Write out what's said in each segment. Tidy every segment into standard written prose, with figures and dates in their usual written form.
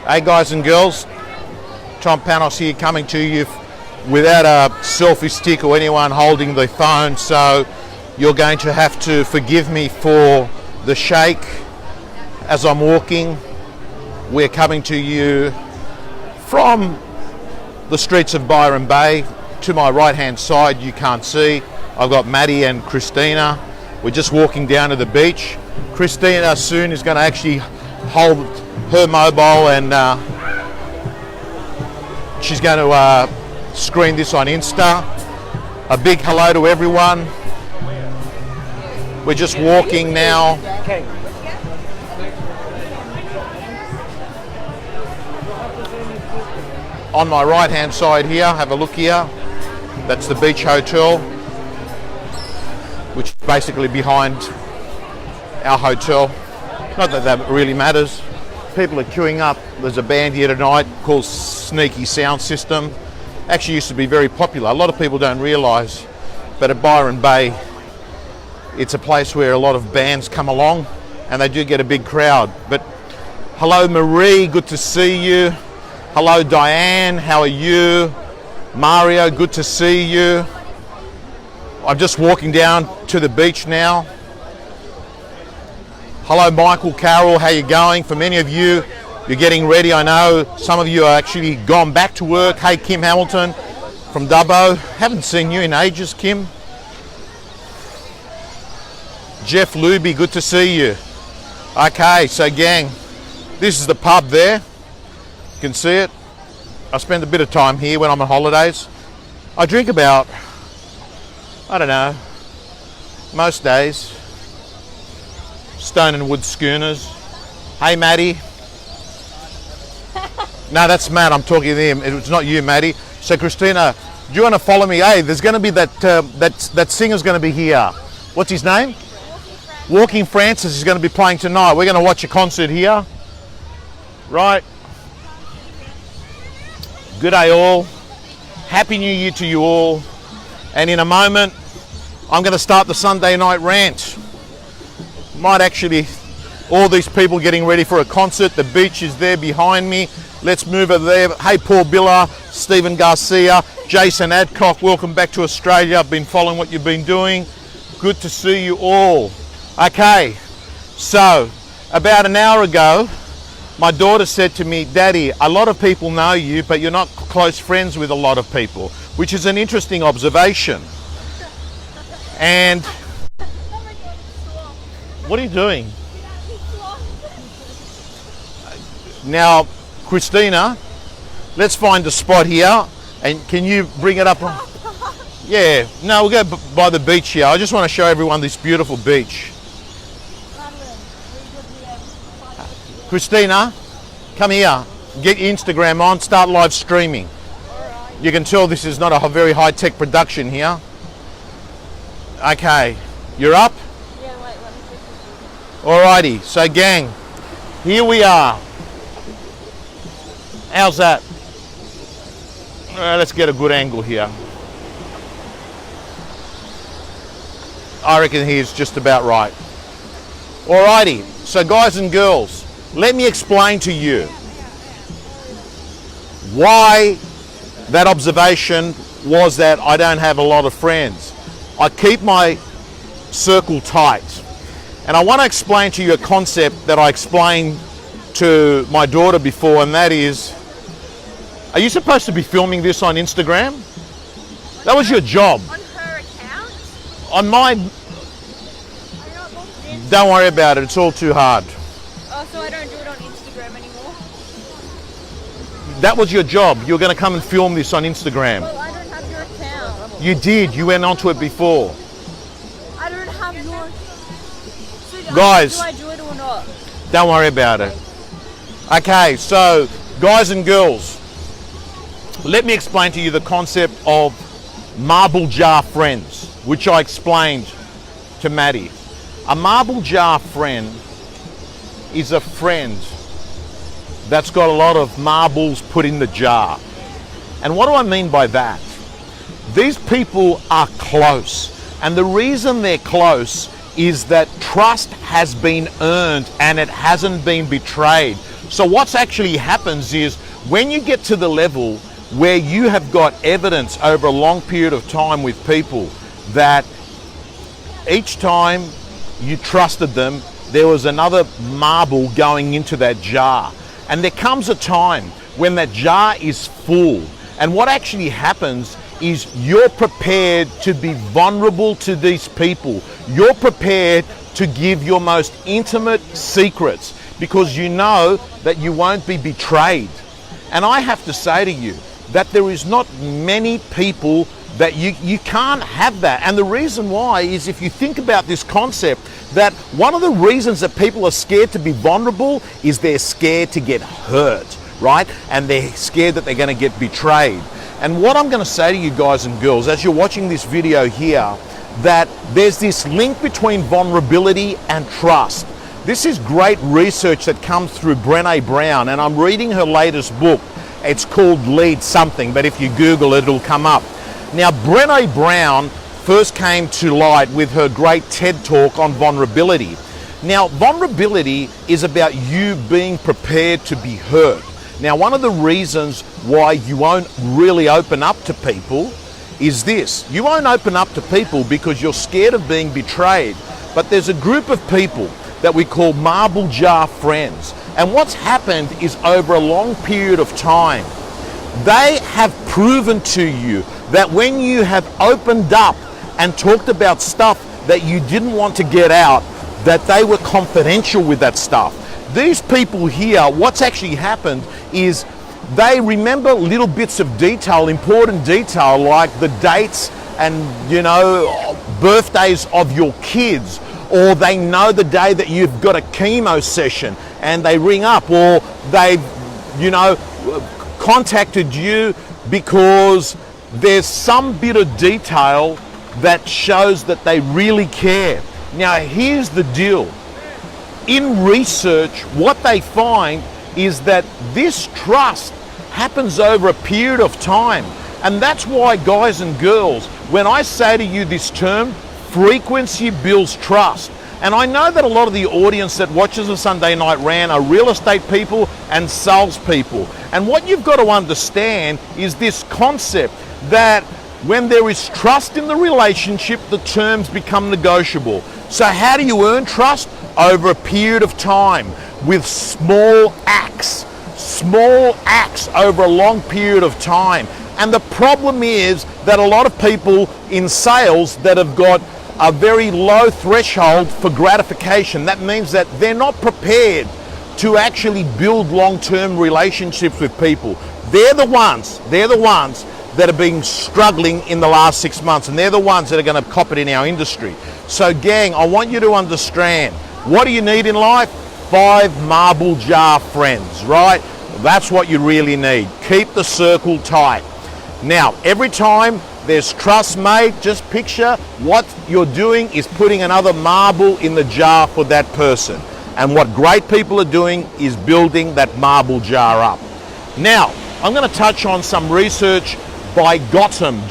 Hey guys and girls, Tom Panos here, coming to you without a selfie stick or anyone holding the phone, so you're going to have to forgive me for the shake as I'm walking. We're coming to you from the streets of Byron Bay. To my right hand side, you can't see, I've got Maddie and Christina. We're just walking down to the beach. Christina soon is going to actually hold her mobile and she's going to screen this on Insta. A big hello to everyone. We're just walking now. On my right hand side here, have a look here. That's the beach hotel, which is basically behind our hotel. Not that that really matters. People are queuing up. There's a band here tonight called Sneaky Sound System. Actually used to be very popular. A lot of people don't realise, but at Byron Bay, it's a place where a lot of bands come along and they do get a big crowd. But hello Marie, good to see you. Hello Diane, how are you? Mario, good to see you. I'm just walking down to the beach now. Hello Michael, Carol, how you going? For many of you, you're getting ready. I know some of you are actually gone back to work. Hey Kim Hamilton from Dubbo. Haven't seen you in ages, Kim. Jeff Luby, good to see you. Okay, so gang, this is the pub there. You can see it. I spend a bit of time here when I'm on holidays. I drink about, I don't know, most days. Stone and Wood schooners. Hey Maddie. No, that's Matt, I'm talking to him. It's not you, Maddie. So Christina, do you want to follow me? Hey, there's going to be that singer's going to be here. What's his name? Walking Francis is going to be playing tonight. We're going to watch a concert here. Right. Good day all. Happy New Year to you all. And in a moment, I'm going to start the Sunday night rant. Might actually, all these people getting ready for a concert. The beach is there behind me. Let's move it there. Hey Paul Biller, Stephen Garcia, Jason Adcock, welcome back to Australia. I've been following what you've been doing. Good to see you all. Okay, so about an hour ago, my daughter said to me, Daddy, a lot of people know you, but you're not close friends with a lot of people, which is an interesting observation. And what are you doing? Now, Christina, let's find a spot here. And can you bring it up? Yeah, no, we'll go by the beach here. I just want to show everyone this beautiful beach. Christina, come here. Get your Instagram on, start live streaming. You can tell this is not a very high-tech production here. Okay, you're up? Alrighty, so gang, here we are. How's that? Let's get a good angle here. I reckon here's just about right. Alrighty, so guys and girls, let me explain to you why that observation was that I don't have a lot of friends. I keep my circle tight. And I want to explain to you a concept that I explained to my daughter before, and that is, are you supposed to be filming this on Instagram? That was your job. On her account? On my... Don't worry about it, it's all too hard. Oh, so I don't do it on Instagram anymore? That was your job. You were going to come and film this on Instagram. Well, I don't have your account. You did, you went onto it before. I don't have your... So Guys, do I do it or not? Don't worry about it. Okay, so guys and girls, let me explain to you the concept of marble jar friends, which I explained to Maddie. A marble jar friend is a friend that's got a lot of marbles put in the jar. And what do I mean by that? These people are close, and the reason they're close is that trust has been earned and it hasn't been betrayed. So what's actually happens is when you get to the level where you have got evidence over a long period of time with people that each time you trusted them, there was another marble going into that jar. And there comes a time when that jar is full. And what actually happens is you're prepared to be vulnerable to these people. You're prepared to give your most intimate secrets because you know that you won't be betrayed. And I have to say to you that there is not many people that you can't have that. And the reason why is, if you think about this concept, that one of the reasons that people are scared to be vulnerable is they're scared to get hurt, right? And they're scared that they're going to get betrayed. And what I'm going to say to you guys and girls, as you're watching this video here, that there's this link between vulnerability and trust. This is great research that comes through Brené Brown, and I'm reading her latest book. It's called Lead Something, but if you Google it, it'll come up. Now, Brené Brown first came to light with her great TED Talk on vulnerability. Now, vulnerability is about you being prepared to be hurt. Now, one of the reasons why you won't really open up to people is this. You won't open up to people because you're scared of being betrayed. But there's a group of people that we call marble jar friends. And what's happened is, over a long period of time, they have proven to you that when you have opened up and talked about stuff that you didn't want to get out, that they were confidential with that stuff. These people here, what's actually happened is they remember little bits of detail, important detail, like the dates and, birthdays of your kids, or they know the day that you've got a chemo session and they ring up, or they've, contacted you because there's some bit of detail that shows that they really care. Now, here's the deal. In research, what they find is that this trust happens over a period of time. And that's why, guys and girls, when I say to you this term, frequency builds trust. And I know that a lot of the audience that watches the Sunday Night Rant are real estate people and sales people. And what you've got to understand is this concept that when there is trust in the relationship, the terms become negotiable. So how do you earn trust? Over a period of time with small acts over a long period of time. And the problem is that a lot of people in sales that have got a very low threshold for gratification, that means that they're not prepared to actually build long-term relationships with people. They're the ones that have been struggling in the last 6 months, and they're the ones that are going to cop it in our industry. So gang, I want you to understand, what do you need in life? 5 marble jar friends, right? That's what you really need. Keep the circle tight. Now, every time there's trust made, just picture what you're doing is putting another marble in the jar for that person. And what great people are doing is building that marble jar up. Now, I'm going to touch on some research by Gottman,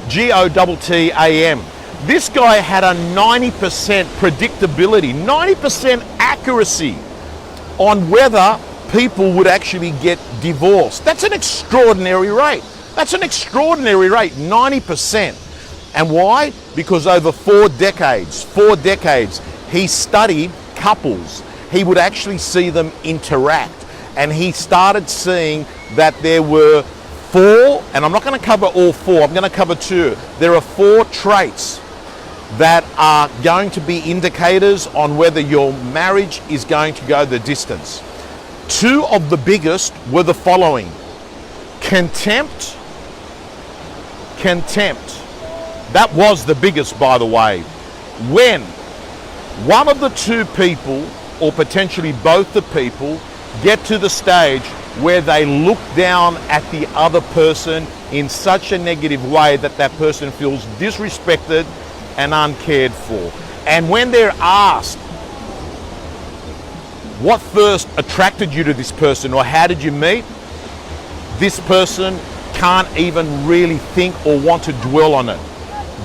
G-O-T-T-A-M. This guy had a 90% predictability, 90% accuracy on whether people would actually get divorced. That's an extraordinary rate. That's an extraordinary rate, 90%. And why? Because over 4 decades, he studied couples. He would actually see them interact. And he started seeing that there were 4, and I'm not going to cover all 4, I'm going to cover 2. There are 4 traits that are going to be indicators on whether your marriage is going to go the distance. 2 of the biggest were the following: contempt. That was the biggest, by the way. When one of the 2 people, or potentially both the people, get to the stage where they look down at the other person in such a negative way that that person feels disrespected and uncared for. And when they're asked, what first attracted you to this person, or how did you meet? This person can't even really think or want to dwell on it.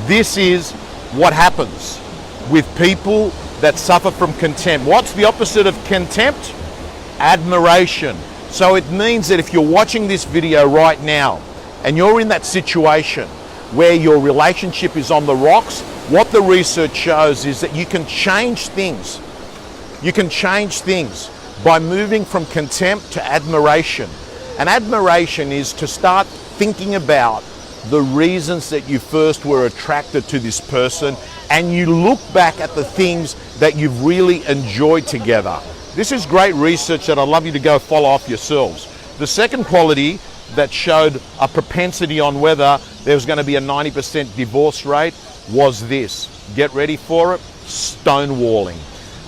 This is what happens with people that suffer from contempt. What's the opposite of contempt? Admiration. So it means that if you're watching this video right now and you're in that situation where your relationship is on the rocks, what the research shows is that you can change things. You can change things by moving from contempt to admiration. And admiration is to start thinking about the reasons that you first were attracted to this person, and you look back at the things that you've really enjoyed together. This is great research that I'd love you to go follow off yourselves. The second quality that showed a propensity on whether there was going to be a 90% divorce rate was this. Get ready for it. Stonewalling.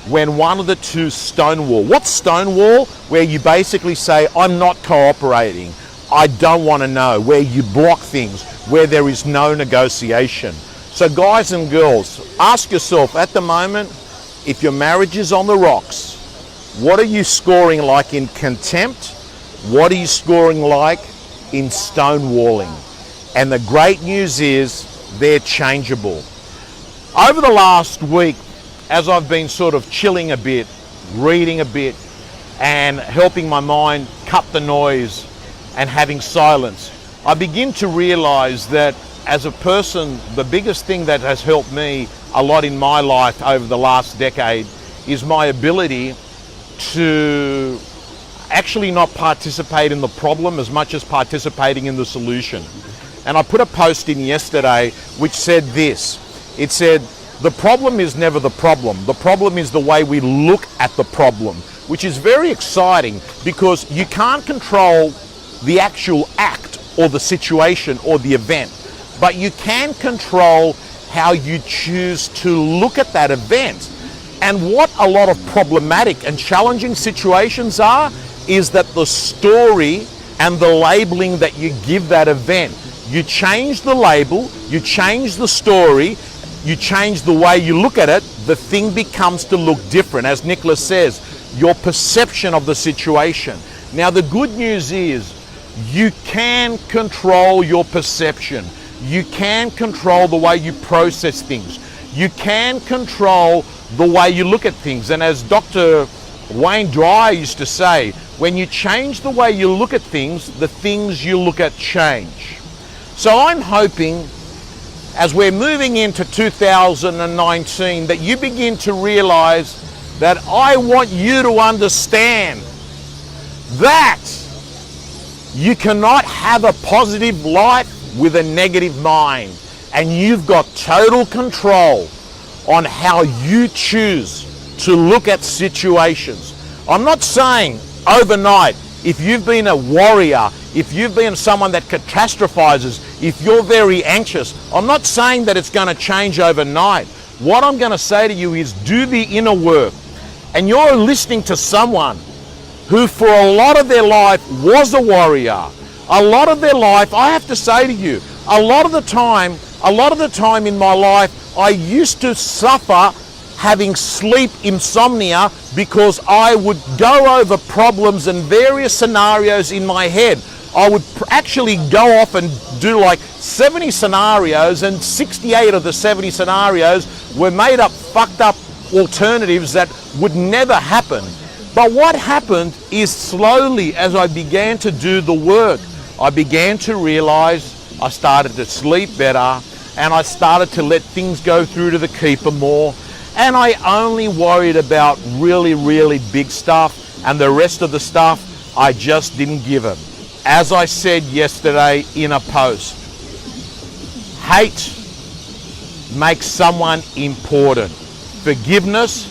When one of the two stonewall. What's stonewall? Where you basically say, I'm not cooperating. I don't want to know. Where you block things, where there is no negotiation. So guys and girls, ask yourself at the moment, if your marriage is on the rocks, what are you scoring like in contempt? What are you scoring like in stonewalling? And the great news is they're changeable. Over the last week, as I've been sort of chilling a bit, reading a bit, and helping my mind cut the noise and having silence, I begin to realize that as a person, the biggest thing that has helped me a lot in my life over the last decade is my ability to actually not participate in the problem as much as participating in the solution. And I put a post in yesterday which said this. It said, the problem is never the problem. The problem is the way we look at the problem, which is very exciting because you can't control the actual act or the situation or the event, but you can control how you choose to look at that event. And what a lot of problematic and challenging situations are is that the story and the labeling that you give that event. You change the label, you change the story, you change the way you look at it, the thing becomes to look different. As Nicholas says, your perception of the situation. Now the good news is you can control your perception. You can control the way you process things. You can control the way you look at things. And as Dr. Wayne Dyer used to say, when you change the way you look at things, the things you look at change. So I'm hoping as we're moving into 2019 that you begin to realize that I want you to understand that you cannot have a positive life with a negative mind, and you've got total control on how you choose to look at situations. I'm not saying overnight, if you've been a warrior, if you've been someone that catastrophizes, if you're very anxious, I'm not saying that it's going to change overnight. What I'm going to say to you is do the inner work. And you're listening to someone who for a lot of their life was a warrior. A lot of their life, I have to say to you, a lot of the time in my life, I used to suffer having sleep insomnia because I would go over problems and various scenarios in my head. I would actually go off and do like 70 scenarios, and 68 of the 70 scenarios were made up, fucked up alternatives that would never happen. But what happened is slowly as I began to do the work, I began to realize I started to sleep better, and I started to let things go through to the keeper more. And I only worried about really, really big stuff, and the rest of the stuff I just didn't give him. As I said yesterday in a post, hate makes someone important. Forgiveness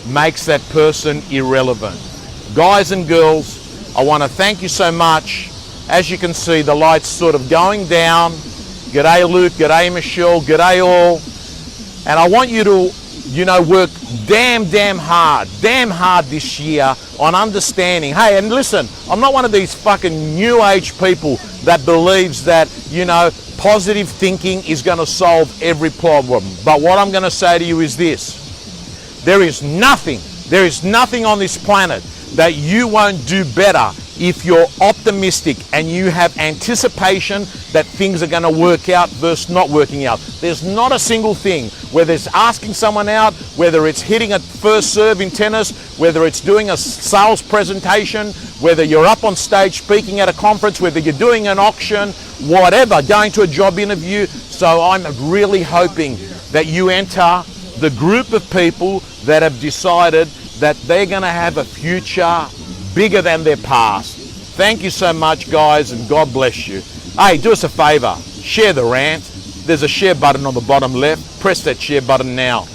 makes that person irrelevant. Guys and girls, I want to thank you so much. As you can see, the light's sort of going down. G'day Luke, g'day Michelle, g'day all. And I want you to work damn hard this year on understanding. Hey, and listen, I'm not one of these fucking new age people that believes that, positive thinking is going to solve every problem. But what I'm going to say to you is this. There is nothing on this planet that you won't do better if you're optimistic and you have anticipation that things are going to work out versus not working out. There's not a single thing, whether it's asking someone out, whether it's hitting a first serve in tennis, whether it's doing a sales presentation, whether you're up on stage speaking at a conference, whether you're doing an auction, whatever, going to a job interview. So I'm really hoping that you enter the group of people that have decided that they're going to have a future bigger than their past. Thank you so much, guys, and God bless you. Hey, do us a favor, share the rant. There's a share button on the bottom left. Press that share button now.